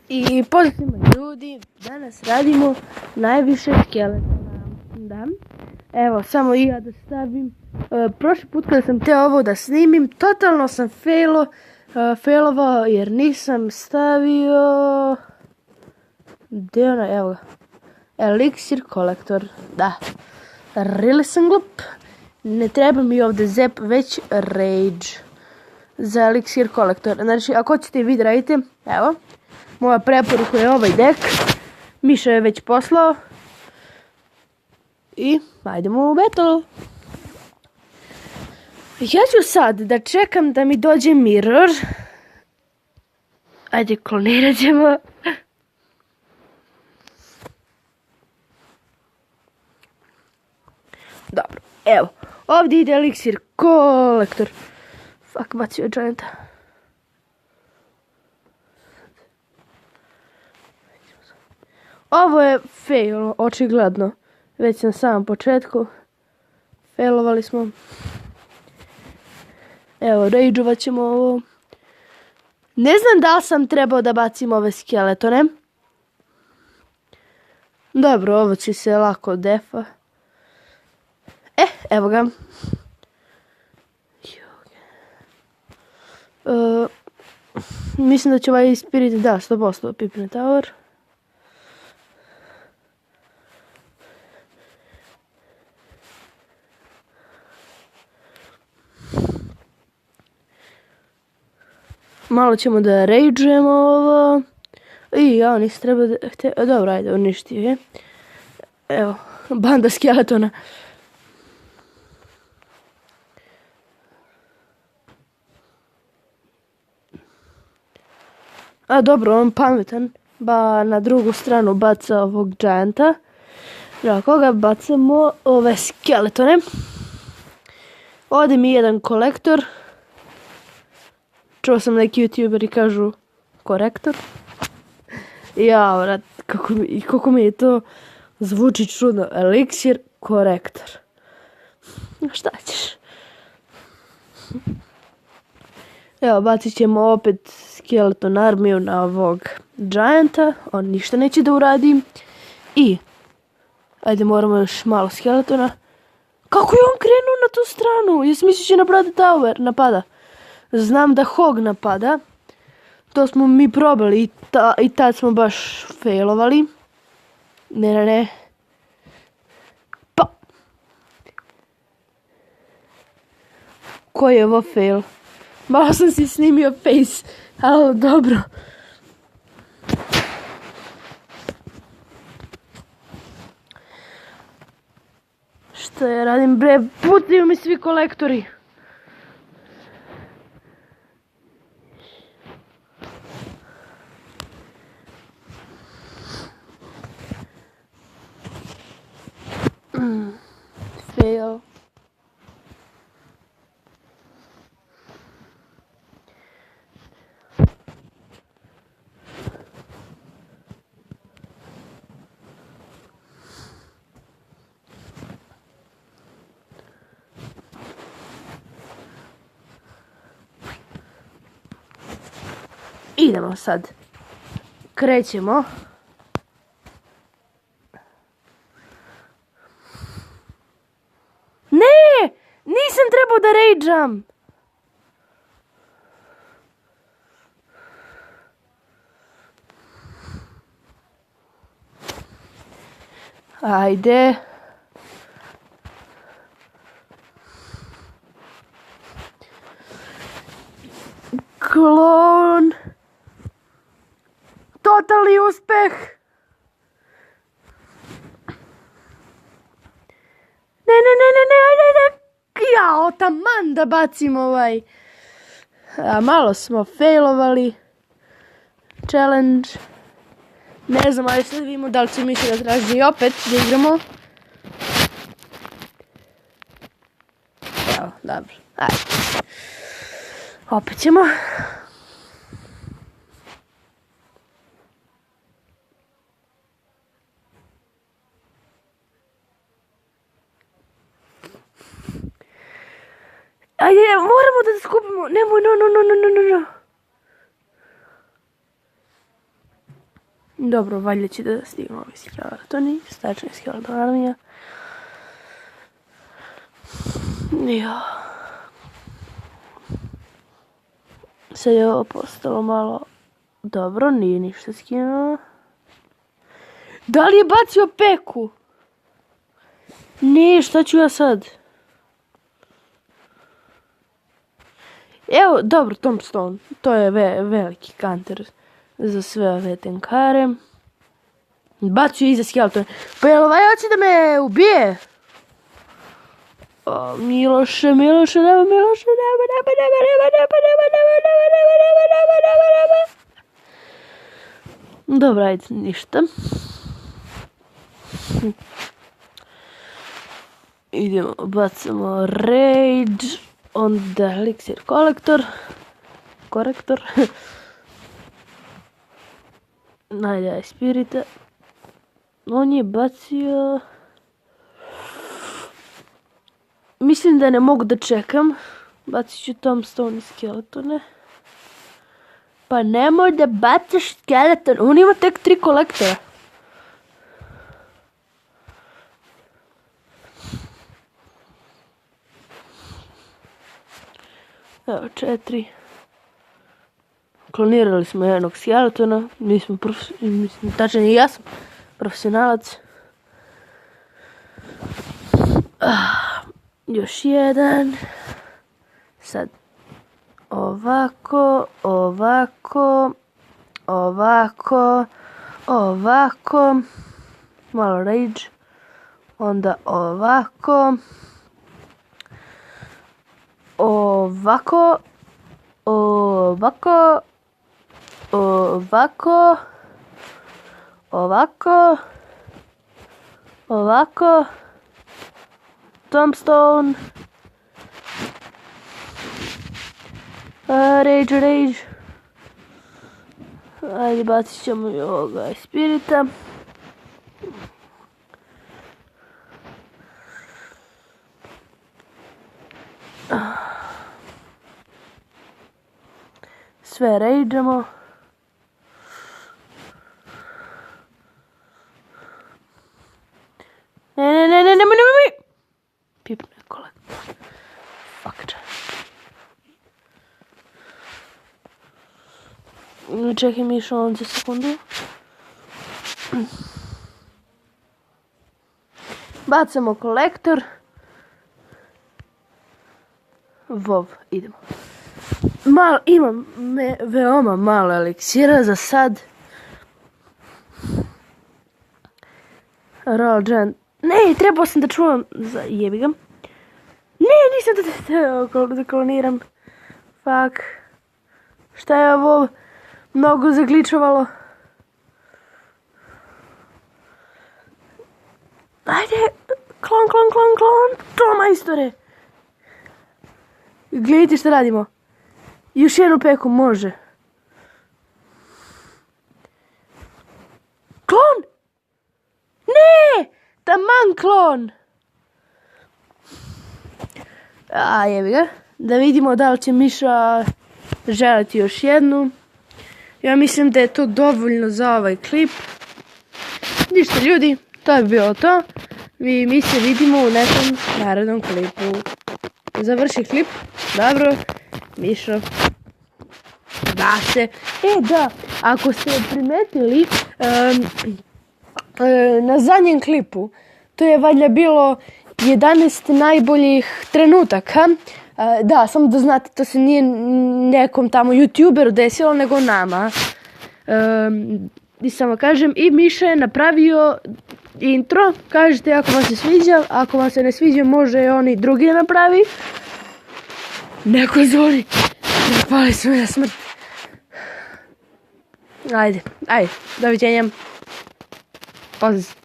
I pozitivno ljudi, danas radimo najviše skeletona. Da. Evo, samo i ja da stavim. Prošli put kada sam teo ovo da snimim, totalno sam failovao jer nisam stavio... Gdje je ona? Evo ga. Elixir kolektor. Da. Really sam glup. Ne treba mi ovdje zep, već rage. Za elixir kolektor. Znači, ako ćete vid radite, evo. Moja preporuka je ovaj dek. Miša je već poslao. I ajdemo u battle. Ja ću sad da čekam da mi dođe mirror. Ajde, klonirat ćemo. Dobro, evo. Ovdje ide elixir kolektor. Fuck, bacio je gianta. Ovo je fail, očigledno. Već na samom početku. Failovali smo. Evo, rageovat ćemo ovo. Ne znam da li sam trebao da bacim ove skeletone. Dobro, ovo će se lako defa. Evo ga. Mislim da će ovaj spirit, da, 100% pipne tower. Malo ćemo da rageujemo ovo. I ja nisam treba da... Dobro, ajde, uništio je. Evo, banda skeletona. A dobro, on pametan. Ba na drugu stranu baca ovog gianta. Na koga bacamo ove skeletone. Ovdje mi jedan kolektor. Čuo sam neki youtuberi kažu korektor. Ja, vrat, kako mi je to zvuči čudno. Elixir korektor. Šta ćeš? Evo, bacit ćemo opet skeleton armiju na ovog gianta. On ništa neće da uradi. I, ajde, moramo još malo skeletona. Kako je on krenuo na tu stranu? Jesi misliš će napada? Znam da Hog napada. To smo mi probali i tad smo baš failovali. Ne. Pa. Koji je ovo fail? Malo sam si snimio face, ali dobro. Što ja radim, bre? Pucaju mi svi kolektori. Fail. Idemo sad. Krećemo. Ne! Nisam trebao da rageam. Ajde. Klon. Totalni uspeh. Ne, ajde. Jao, taman da bacim ovaj. Malo smo failovali. Challenge. Ne znam, ali sad vidimo da li će mi se da traži opet da igramo. Evo, dobro. Ajde. Opet ćemo. Ajde, moramo da se skupimo. Nemoj, no. Dobro, valjda će da stignu ovi skeletoni, stačni skeleton armija. Ja. Sad je ovo postalo malo dobro, nije ništa skinuo. Da li je bacio peku? Ne, šta ću ja sad? Evo, dobro, Tombstone. To je veliki kanter za sve ove tenkare. Bacio iza skeleton. Pa jel ovaj hoće da me ubije? O, Miloše, nema. Dobro, ajde, ništa. Idemo, bacamo Rage, onda Elixir Korektor. Najde, Spirita. On je bacio... Mislim da ne mogu da čekam. Bacit ću Tombstone i skeletone. Pa nemoj da bacaš skeleton. On ima tek 3 kolektora. Evo, 4. Klonirali smo jednog skeletona. Nismo tačnije ja sam profesionalac. Još jedan. Sad ovako. Malo rage. Onda ovako. Tombstone. Rage. Ajde, bacit ćemo i ovoga Spirita. Sve rageamo. Ne. Pipne kolektor. Fuck. Čekaj Mišo, on za sekundu. Bacamo kolektor. Vov, idemo. Imam veoma malo eliksira za sad. Roll Giant. Ne, trebao sam da čuvam za jebiga. Ne, nisam da kloniram. Fuck. Šta je ovo? Mnogo zagličovalo. Ajde. Klon. To majstore. Gledajte šta radimo. Još jednu peku može. Klon! Ne! Taman klon! Jebi ga. Da vidimo da li će Miša želiti još jednu. Ja mislim da je to dovoljno za ovaj klip. Ništa ljudi, to je bilo to. Mi se vidimo u nekom narednom klipu. Završi klip. Dobro. Mišo. Da se. Da. Ako ste primetili na zadnjem klipu, to je valjda bilo 11 najboljih trenutaka. Da, samo da znate, to se nije nekom tamo youtuberu desilo, nego nama. I samo kažem, i Miša je napravio intro. Kažete ako vam se sviđa, ako vam se ne sviđa može on i drugi napravi. Neko zvoni. Prepali smo na smrt. Ajde, doviđenja. Pozdrav.